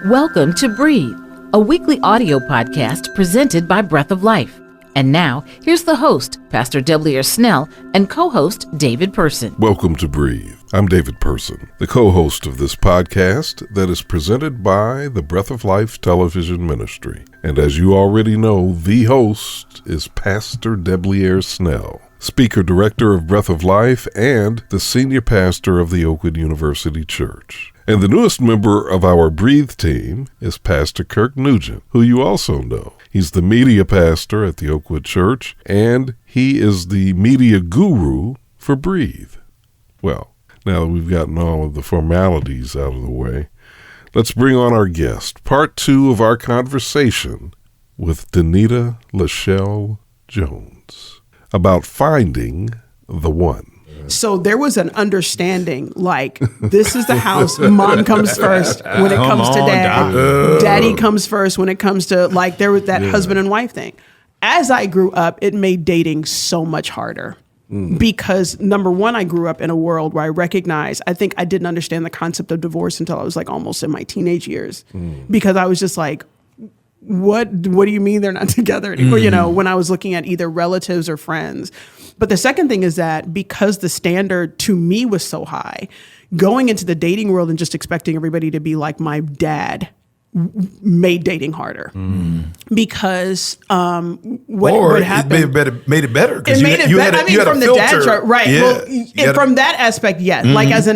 Welcome to Breathe, a weekly audio podcast presented by Breath of Life. And now, here's the host, Pastor Debleaire Snell, and co-host David Person. Welcome to Breathe. I'm David Person, the co-host of this podcast that is presented by the Breath of Life television ministry. And as you already know, the host is Pastor Debleaire Snell, speaker director of Breath of Life and the senior pastor of the Oakwood University Church. And the newest member of our Breathe team is Pastor Kirk Nugent, who you also know. He's the media pastor at the Oakwood Church, and he is the media guru for Breathe. Well, now that we've gotten all of the formalities out of the way, let's bring on our guest, part 2 of our conversation with Danita LaShelle Jones about finding the one. So there was an understanding, like, this is the house, mom comes first when it comes to dad. Daddy comes first when it comes to, like, there was that husband and wife thing. As I grew up, it made dating so much harder. Because, number one, I grew up in a world where I think I didn't understand the concept of divorce until I was, like, almost in my teenage years. Because I was just like, what do you mean they're not together anymore? You know, when I was looking at either relatives or friends. But the second thing is that because the standard to me was so high, going into the dating world and just expecting everybody to be like my dad made dating harder. Because what happened? It made it better. It made it better. I mean, from the dad chart, right? Yeah. Well, from that aspect, yeah. Like as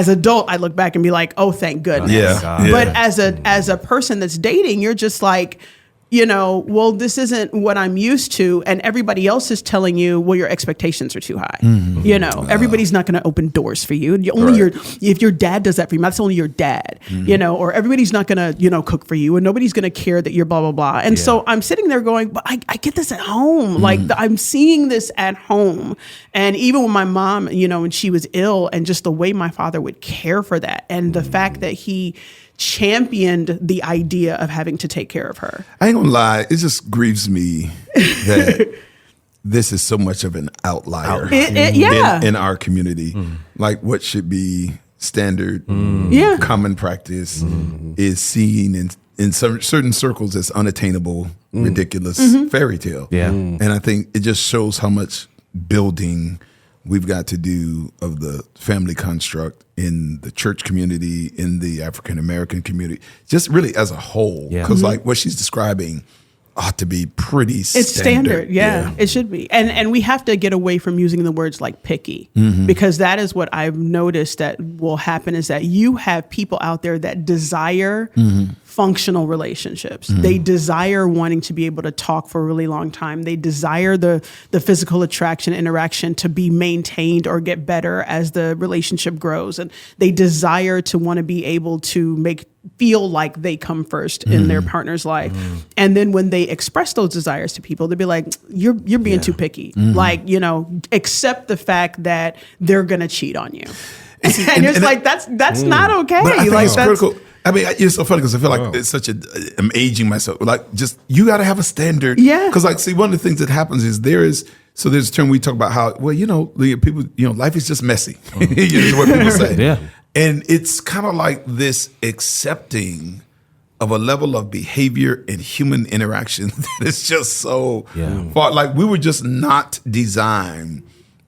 adult, I look back and be like, oh, thank goodness. Yeah. But as a person that's dating, you're just like, you know, well, this isn't what I'm used to. And everybody else is telling you, well, your expectations are too high. You know, everybody's not going to open doors for you. If your dad does that for you, that's only your dad, you know, or everybody's not going to, you know, cook for you and nobody's going to care that you're blah, blah, blah. And so I'm sitting there going, but I get this at home. Like I'm seeing this at home. And even when my mom, you know, when she was ill and just the way my father would care for that and the fact that he championed the idea of having to take care of her. I ain't gonna lie, it just grieves me that this is so much of an outlier in our community. Like what should be standard, common practice is seen in some certain circles as unattainable, ridiculous fairy tale. And I think it just shows how much building we've got to do of the family construct in the church community, in the African-American community, just really as a whole. Because like what she's describing ought to be pretty standard. It's standard, it should be. And we have to get away from using the words like picky, because that is what I've noticed that will happen is that you have people out there that desire functional relationships. They desire wanting to be able to talk for a really long time. They desire the physical attraction, interaction to be maintained or get better as the relationship grows. And they desire to want to be able to feel like they come first in their partner's life. And then when they express those desires to people, they'll be like, you're being too picky. Like, you know, accept the fact that they're going to cheat on you. And it's like, that's not okay. But I think like it's critical. I mean, it's so funny because I feel like it's I'm aging myself. Like, just, you got to have a standard. Yeah. Because, like, see, one of the things that happens is there's a term we talk about how, well, you know, people, you know, life is just messy. Is what people say. And it's kind of like this accepting of a level of behavior and human interaction that is just so far. Like, we were just not designed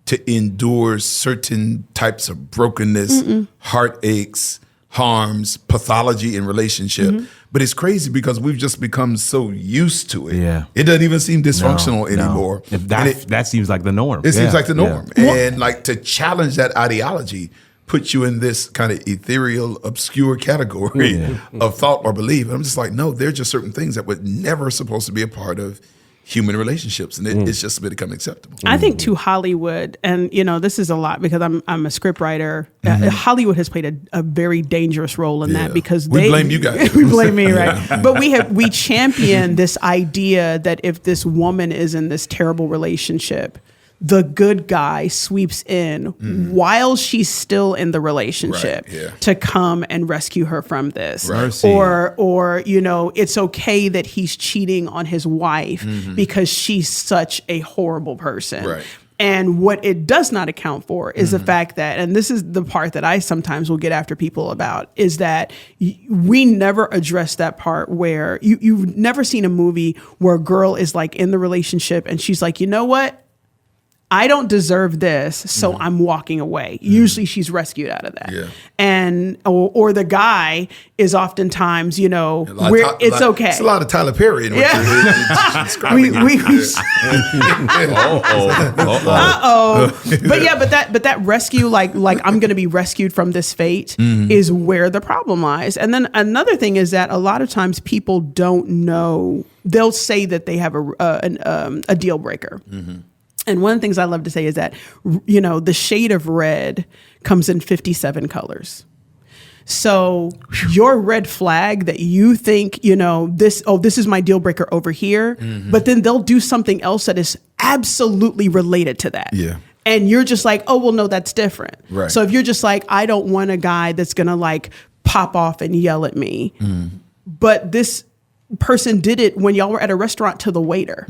to endure certain types of brokenness, heartaches, harms, pathology in relationship. But it's crazy because we've just become so used to it. It doesn't even seem dysfunctional anymore. That seems like the norm. It seems like the norm. And like to challenge that ideology puts you in this kind of ethereal, obscure category of thought or belief. And I'm just like, no, there are just certain things that were never supposed to be a part of human relationships, and it's just become acceptable. I think too Hollywood, and you know, this is a lot because I'm a script writer. Hollywood has played a very dangerous role in that because we blame you guys. We blame me, right? But we champion this idea that if this woman is in this terrible relationship, the good guy sweeps in while she's still in the relationship to come and rescue her from this. Or, you know, it's okay that he's cheating on his wife because she's such a horrible person. And what it does not account for is the fact that, and this is the part that I sometimes will get after people about, is that we never address that part where you've never seen a movie where a girl is like in the relationship and she's like, you know what? I don't deserve this, so I'm walking away. Usually she's rescued out of that. Yeah. And or the guy is oftentimes, you know, where it's okay. It's a lot of Tyler Perry in what you're describing. But that rescue, like I'm going to be rescued from this fate, is where the problem lies. And then another thing is that a lot of times people don't know. They'll say that they have a deal breaker. And one of the things I love to say is that, you know, the shade of red comes in 57 colors. So your red flag that you think, you know, this is my deal breaker over here, but then they'll do something else that is absolutely related to that. Yeah. And you're just like, oh, well, no, that's different. Right. So if you're just like, I don't want a guy that's going to like pop off and yell at me, but this person did it when y'all were at a restaurant to the waiter.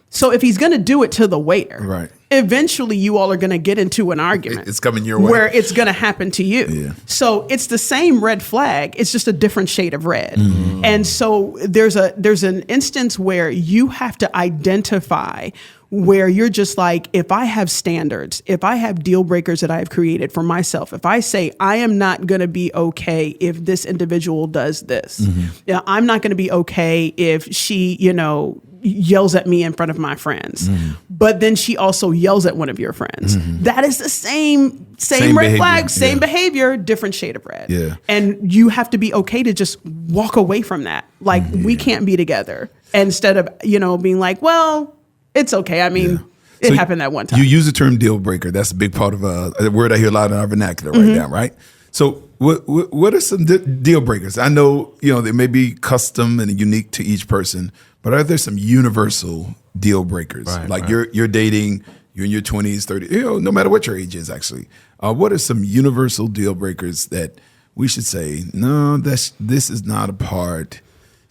So if he's going to do it to the waiter, right, eventually you all are going to get into an argument. It's coming your way. Where it's going to happen to you. Yeah. So it's the same red flag. It's just a different shade of red. And so there's an instance where you have to identify where you're just like, if I have standards, if I have deal breakers that I have created for myself, if I say I am not going to be okay if this individual does this, you know, I'm not going to be okay if she, you know, yells at me in front of my friends, but then she also yells at one of your friends. That is the same red behavior. Flag, same behavior, different shade of red. Yeah. And you have to be okay to just walk away from that. Like, we can't be together, instead of, you know, being like, well, it's okay. I mean, it happened that one time. You use the term deal breaker. That's a big part of a word I hear a lot in our vernacular right now, right? So what are some deal breakers? I know, you know, they may be custom and unique to each person, but are there some universal deal breakers? You're dating, you're in your 20s, 30s, you know, no matter what your age is, actually. What are some universal deal breakers that we should say, no, this is not a part?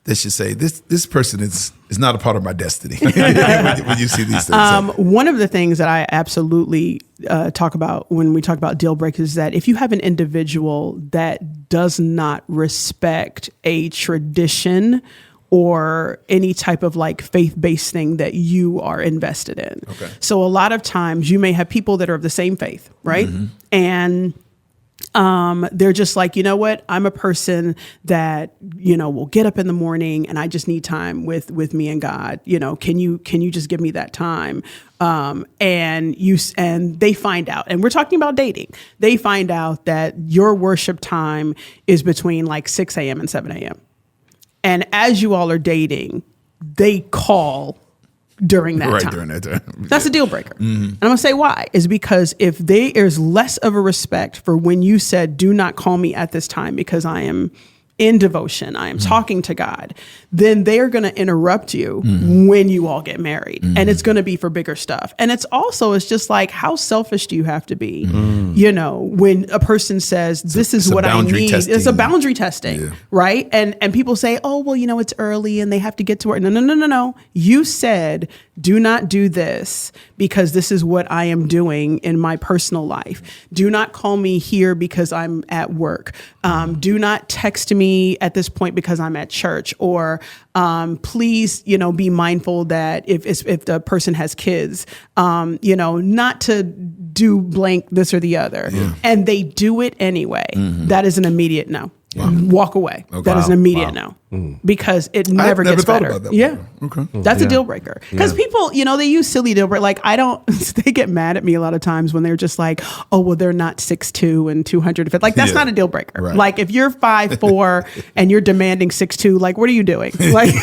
They should say, this person is not a part of my destiny when you see these things. One of the things that I absolutely talk about when we talk about deal breakers is that if you have an individual that does not respect a tradition or any type of like faith-based thing that you are invested in. Okay. So a lot of times you may have people that are of the same faith, right? And they're just like, you know what? I'm a person that, you know, will get up in the morning and I just need time with me and God. You know, can you just give me that time? And they find out, and we're talking about dating. They find out that your worship time is between like 6 a.m. and 7 a.m. And as you all are dating, they call during that time. During that time. That's a deal breaker. And I'm going to say why. Is because if there's less of a respect for when you said, do not call me at this time because I am in devotion, I am talking to God, then they're going to interrupt you when you all get married. And it's going to be for bigger stuff. And it's just like, how selfish do you have to be? You know, when a person says, this is what I need. It's a boundary testing, right? And people say, oh, well, you know, it's early and they have to get to work. No. You said, do not do this because this is what I am doing in my personal life. Do not call me here because I'm at work. Do not text me at this point because I'm at church, or please, you know, be mindful that if the person has kids, you know, not to do blank this or the other. And they do it anyway. That is an immediate no. Walk away. Okay. That is an immediate no. Because it never gets better. About that okay. That's a deal breaker. Because people, you know, they use silly deal breaker. Like, they get mad at me a lot of times when they're just like, oh, well, they're not 6'2" and 200. Like, that's not a deal breaker. Right. Like, if you're 5'4" and you're demanding 6'2", like, what are you doing? Like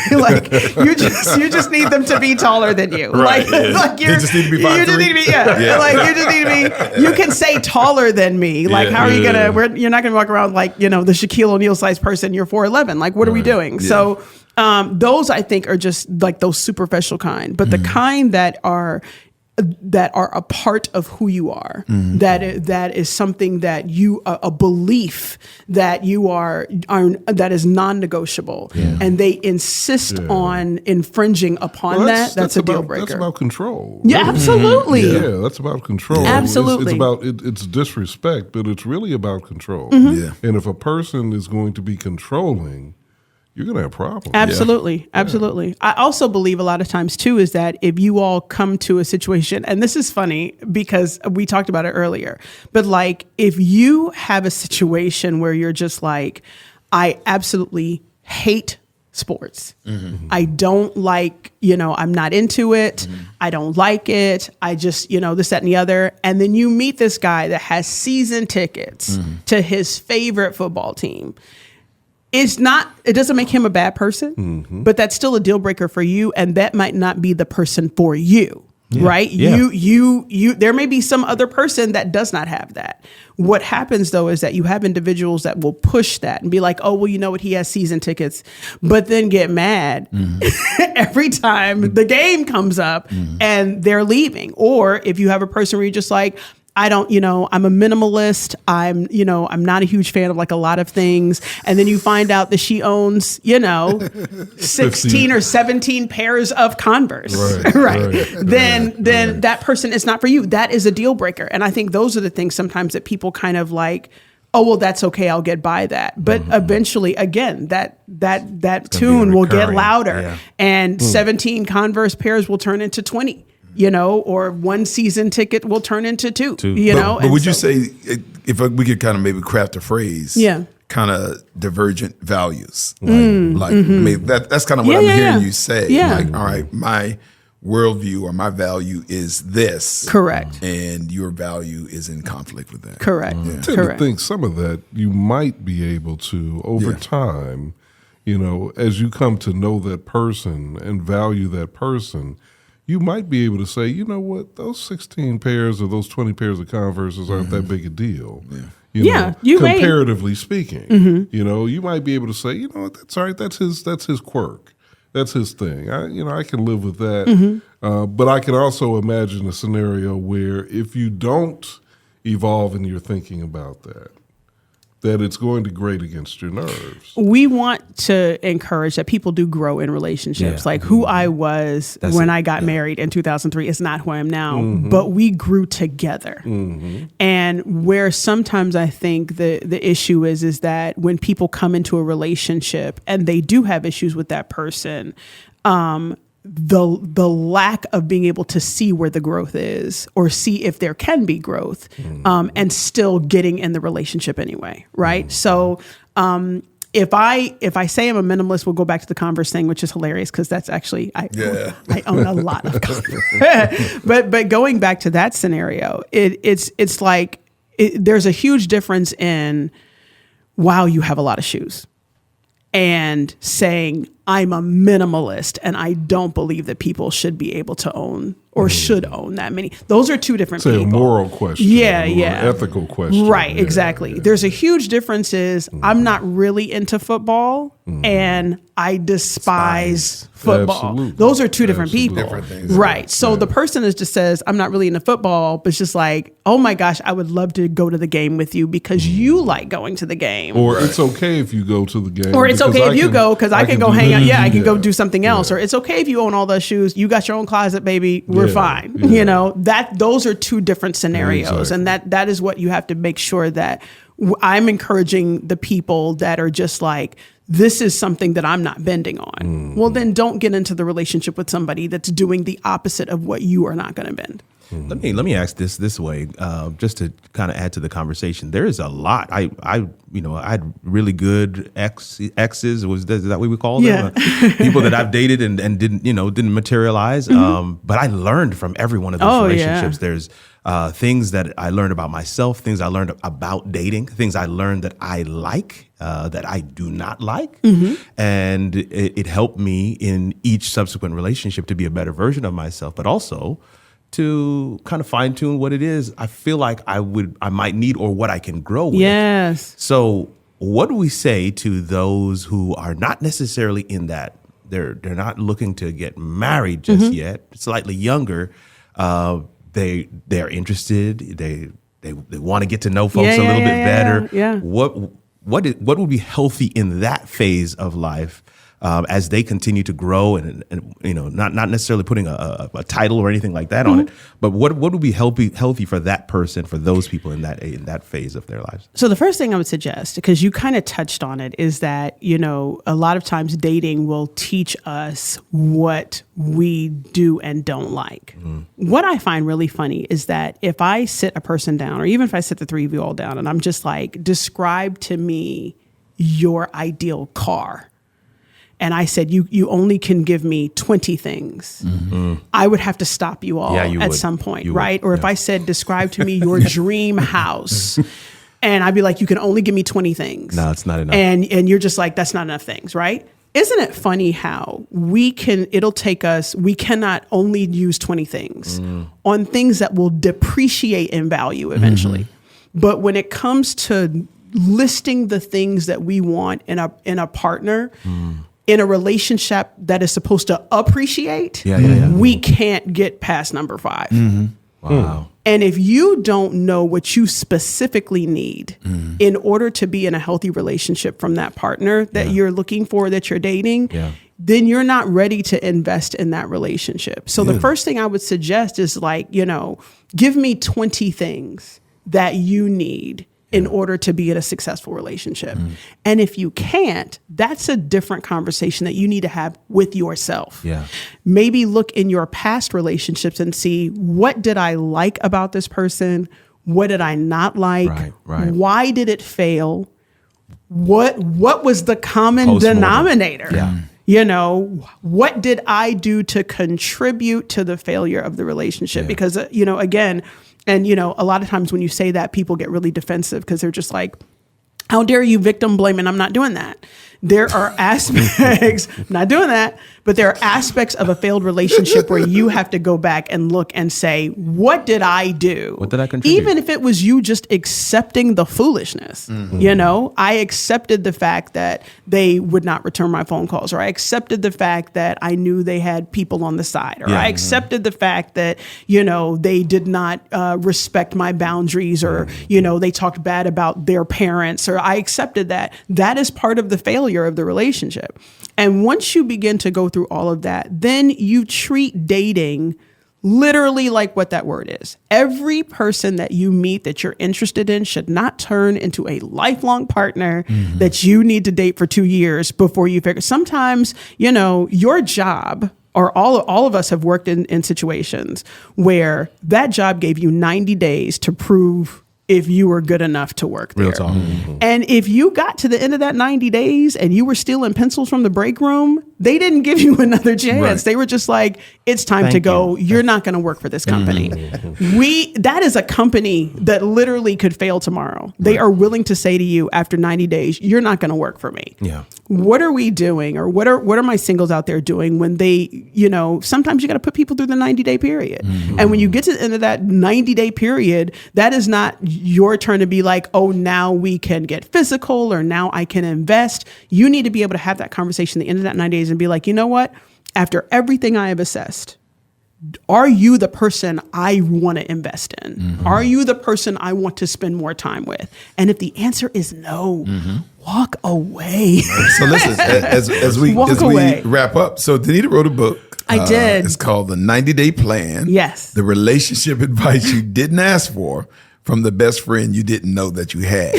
you just need them to be taller than you. Right. Like you just need to be 5'3". You just need to be, like, you just need to be, you can say taller than me. Like, how are you going to, you're not going to walk around like, you know, the Shaquille O'Neal size person, you're 4'11". Like, what are we doing? Yeah. So those, I think, are just like those superficial kind. But the kind that are that are a part of who you are. That is something that you, a belief that you are that is non-negotiable, and they insist on infringing upon that's a deal breaker. That's about control. Yeah, absolutely. Yeah, that's about control. Absolutely. It's disrespect, but it's really about control. Yeah. And if a person is going to be controlling, you're going to have problems. Absolutely. Absolutely. I also believe a lot of times too is that if you all come to a situation, and this is funny because we talked about it earlier, but like if you have a situation where you're just like, I absolutely hate sports. I don't like, I'm not into it. I don't like it. I just, this, that, and the other. And then you meet this guy that has season tickets to his favorite football team. It doesn't make him a bad person, but that's still a deal breaker for you. And that might not be the person for you, right? Yeah. You, there may be some other person that does not have that. What happens though, is that you have individuals that will push that and be like, oh, well, you know what? He has season tickets, but then get mad every time the game comes up and they're leaving. Or if you have a person where you're just like, I don't, I'm a minimalist. I'm not a huge fan of like a lot of things. And then you find out that she owns, 16 or 17 pairs of Converse. Right. Then that person is not for you. That is a deal breaker. And I think those are the things sometimes that people kind of like, oh, well, that's okay. I'll get by that. But eventually, again, that tune will get louder and 17 Converse pairs will turn into 20. Or one season ticket will turn into two. But would you say, if we could kind of maybe craft a phrase, kind of divergent values, maybe that's kind of what I'm hearing you say. Yeah. Like, all right, my worldview or my value is this. Correct. And your value is in conflict with that. Correct. I tend to think some of that you might be able to, over time, as you come to know that person and value that person, you might be able to say, you know what, those 16 pairs or those 20 pairs of Converses aren't that big a deal. Comparatively speaking. You might be able to say, what, that's all right, that's his quirk. That's his thing. I can live with that. But I can also imagine a scenario where if you don't evolve in your thinking about that it's going to grate against your nerves. We want to encourage that people do grow in relationships. Like who I was when I got married in 2003 is not who I am now, but we grew together. And where sometimes I think the issue is that when people come into a relationship and they do have issues with that person, the lack of being able to see where the growth is or see if there can be growth and still getting in the relationship anyway, right? So if I say I'm a minimalist, we'll go back to the Converse thing, which is hilarious because that's actually I own a lot of Converse. but going back to that scenario, it's like there's a huge difference in, wow, you have a lot of shoes, and saying I'm a minimalist and I don't believe that people should be able to own or should own that many. Those are two different people. It's a moral question. Ethical question. Right, exactly. Yeah. There's a huge difference is I'm not really into football and I despise football. Absolutely. Those are two different people. Different things. Right. So the person is just says, I'm not really into football, but it's just like, oh my gosh, I would love to go to the game with you because you like going to the game. Or it's okay if you go to the game. Or it's okay if you go because I can go hang out. Yeah, I can go do something else. Or it's okay if you own all those shoes. You got your own closet, baby. We're fine. Those are two different scenarios. And that is what you have to make sure that I'm encouraging the people that are just like, this is something that I'm not bending on. Well, then don't get into the relationship with somebody that's doing the opposite of what you are not going to bend. Let me ask this way, just to kind of add to the conversation. There is a lot. I had really good exes. Is that what we call them? People that I've dated and didn't materialize. But I learned from every one of those relationships. There's things that I learned about myself, things I learned about dating, things I learned that I like, that I do not like. And it helped me in each subsequent relationship to be a better version of myself, but also to kind of fine tune what it is I feel like I might need or what I can grow with. Yes. So what do we say to those who are not necessarily in that? They're not looking to get married just yet, slightly younger, they're interested. They want to get to know folks a little bit better. Yeah. What would be healthy in that phase of life as they continue to grow and not necessarily putting a title or anything like that on it, but what would be healthy for that person, for those people in that phase of their lives? So the first thing I would suggest, because you kind of touched on it, is that, a lot of times dating will teach us what we do and don't like. What I find really funny is that if I sit a person down, or even if I sit the three of you all down and I'm just like, describe to me your ideal car. And I said, you only can give me 20 things. I would have to stop you all at some point, right? Or if I said, describe to me your dream house, and I'd be like, you can only give me 20 things. No, it's not enough. And you're just like, that's not enough things, right? Isn't it funny how we cannot only use 20 things on things that will depreciate in value eventually. But when it comes to listing the things that we want in a partner, in a relationship that is supposed to appreciate, we can't get past number 5. Wow. And if you don't know what you specifically need in order to be in a healthy relationship from that partner that you're looking for, that you're dating, then you're not ready to invest in that relationship. So the first thing I would suggest is give me 20 things that you need in order to be in a successful relationship. And if you can't, that's a different conversation that you need to have with yourself. Maybe look in your past relationships and see, what did I like about this person? What did I not like? Right. Why did it fail? What was the common denominator? What did I do to contribute to the failure of the relationship? Because, again, and, a lot of times when you say that, people get really defensive because they're just like, how dare you victim blame? And I'm not doing that. There are aspects, I'm not doing that, but there are aspects of a failed relationship where you have to go back and look and say, what did I do? What did I contribute? Even if it was you just accepting the foolishness. I accepted the fact that they would not return my phone calls, or I accepted the fact that I knew they had people on the side, or I accepted the fact that, they did not respect my boundaries, or, they talked bad about their parents, or I accepted that. That is part of the failure of the relationship. And once you begin to go through all of that, then you treat dating literally like what that word is. Every person that you meet that you're interested in should not turn into a lifelong partner that you need to date for 2 years before you figure. Sometimes, your job, or all of us have worked in situations where that job gave you 90 days to prove if you were good enough to work there. Real talk. And if you got to the end of that 90 days and you were stealing pencils from the break room, they didn't give you another chance. Right. They were just like, it's time to go. You're not going to work for this company. That is a company that literally could fail tomorrow. They are willing to say to you after 90 days, you're not going to work for me. What are we doing? Or what are my singles out there doing when they, sometimes you got to put people through the 90-day period. And when you get to the end of that 90-day period, that is not your turn to be like, oh, now we can get physical, or now I can invest. You need to be able to have that conversation at the end of that 90 days and be like, you know what? After everything I have assessed, are you the person I want to invest in? Are you the person I want to spend more time with? And if the answer is no, walk away. So listen, as we wrap up, so Danita wrote a book. I did. It's called The 90-Day Plan. Yes. The relationship advice you didn't ask for from the best friend you didn't know that you had.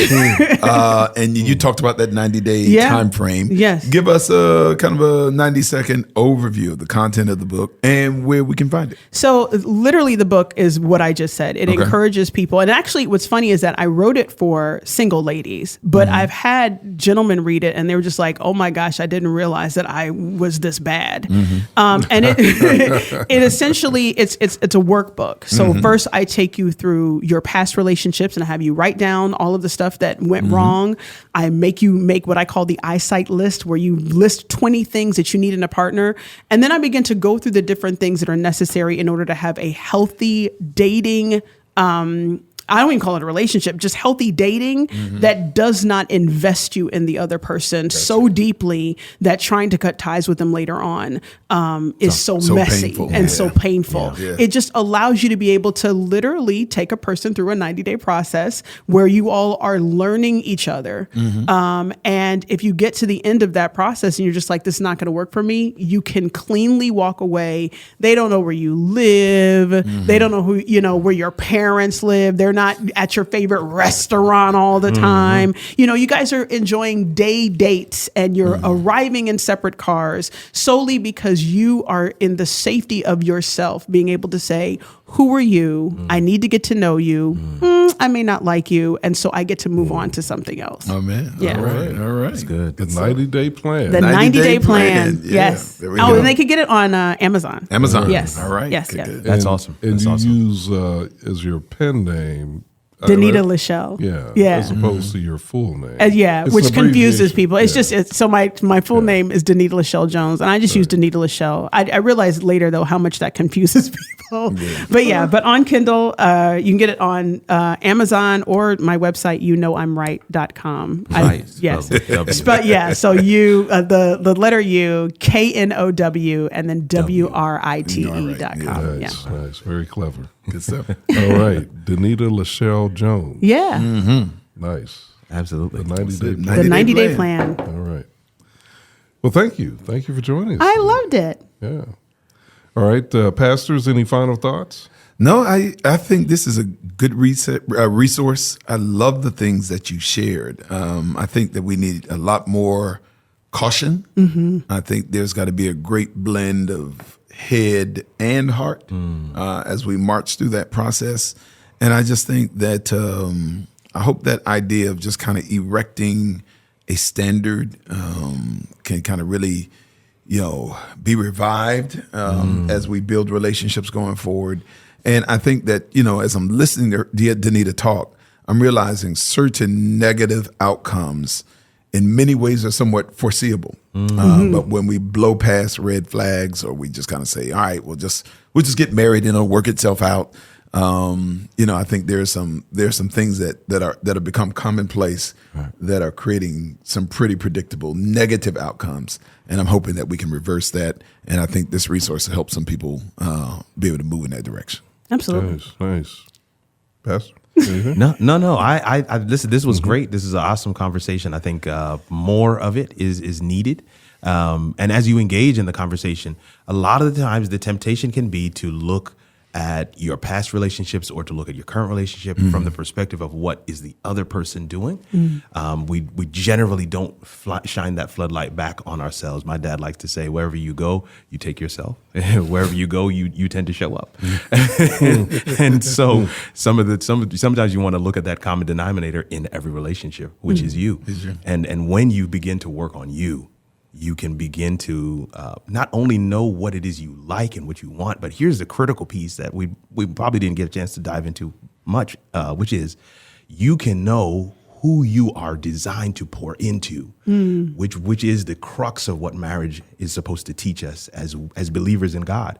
And you talked about that 90-day time frame. Yes. Give us a kind of a 90-second overview of the content of the book and where we can find it. So literally the book is what I just said. It encourages people. And actually what's funny is that I wrote it for single ladies, but I've had gentlemen read it and they were just like, oh my gosh, I didn't realize that I was this bad. And it essentially, it's a workbook. So first I take you through your past relationships and I have you write down all of the stuff that went wrong. I make you make what I call the eyesight list, where you list 20 things that you need in a partner. And then I begin to go through the different things that are necessary in order to have a healthy dating I don't even call it a relationship, just healthy dating that does not invest you in the other person so deeply that trying to cut ties with them later on is so messy painful. and so painful. Yeah. It just allows you to be able to literally take a person through a 90-day process where you all are learning each other. And if you get to the end of that process and you're just like, this is not going to work for me, you can cleanly walk away. They don't know where you live. They don't know where your parents live. They're not at your favorite restaurant all the time. You guys are enjoying day dates and you're arriving in separate cars solely because you are in the safety of yourself, being able to say, who are you? I need to get to know you. I may not like you. And so I get to move on to something else. Oh, man. Yeah. All right. That's good. The 90-day plan. The 90-day plan. Yeah, Yes. there we Oh, go. and they can get it on Amazon. Yes. All right. Yes. Good, Yes. good. That's awesome. And That's you awesome. use as your pen name Danita LaShelle. Yeah. As opposed to your full name. It's Which an confuses abbreviation. people. It's Yeah. just, so my full name is Danita LaShelle Jones, and I just use Danita LaShelle. I realized later, though, how much that confuses people. But on Kindle, you can get it on Amazon or my website, youknowimright.com. Nice. Yes. W. But yeah, so you, the letter U, KNOW, and then WRITE.com. Nice. Very clever. Good stuff. All right. Danita LaShelle Jones. Yeah. Nice. Absolutely. The 90-day plan. The 90-day plan. All right. Well, thank you. Thank you for joining us. I loved it. Yeah. All right. Pastors, any final thoughts? No, I think this is a good resource. I love the things that you shared. I think that we need a lot more caution. I think there's got to be a great blend of head and heart as we march through that process. And I just think that I hope that idea of just kind of erecting a standard can kind of really, be revived as we build relationships going forward. And I think that, as I'm listening to Danita talk, I'm realizing certain negative outcomes in many ways are somewhat foreseeable. But when we blow past red flags, or we just kind of say, all right, we'll just get married and it'll work itself out. I think there's some things that have become commonplace that are creating some pretty predictable negative outcomes. And I'm hoping that we can reverse that. And I think this resource will help some people be able to move in that direction. Absolutely. Nice. Pastor? Anything? No. I listen. This was great. This is an awesome conversation. I think more of it is needed. And as you engage in the conversation, a lot of the times the temptation can be to look at your past relationships or to look at your current relationship from the perspective of what is the other person doing. We generally don't shine that floodlight back on ourselves. My dad likes to say, wherever you go, you take yourself. Wherever you go, you tend to show up. And so sometimes you want to look at that common denominator in every relationship, which is you. And when you begin to work on you can begin to not only know what it is you like and what you want, but here's the critical piece that we probably didn't get a chance to dive into much, which is you can know who you are designed to pour into, which is the crux of what marriage is supposed to teach us as believers in God.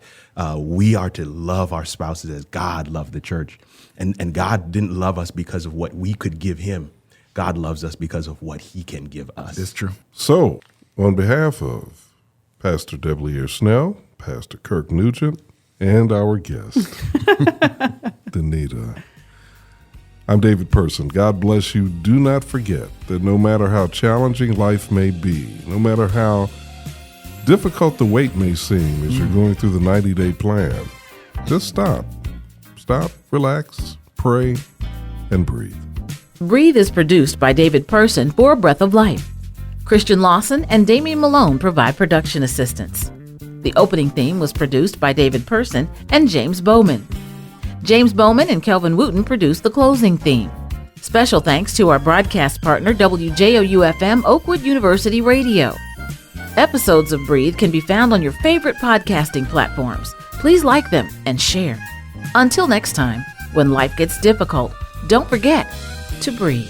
We are to love our spouses as God loved the church. And God didn't love us because of what we could give him. God loves us because of what he can give us. That's true. So, on behalf of Pastor Debleaire Snell, Pastor Kirk Nugent, and our guest, Danita, I'm David Person. God bless you. Do not forget that no matter how challenging life may be, no matter how difficult the wait may seem as you're going through the 90-day plan, just stop. Stop, relax, pray, and breathe. Breathe is produced by David Person for Breath of Life. Christian Lawson and Damian Malone provide production assistance. The opening theme was produced by David Person and James Bowman. James Bowman and Kelvin Wooten produced the closing theme. Special thanks to our broadcast partner, WJOU-FM Oakwood University Radio. Episodes of Breathe can be found on your favorite podcasting platforms. Please like them and share. Until next time, when life gets difficult, don't forget to breathe.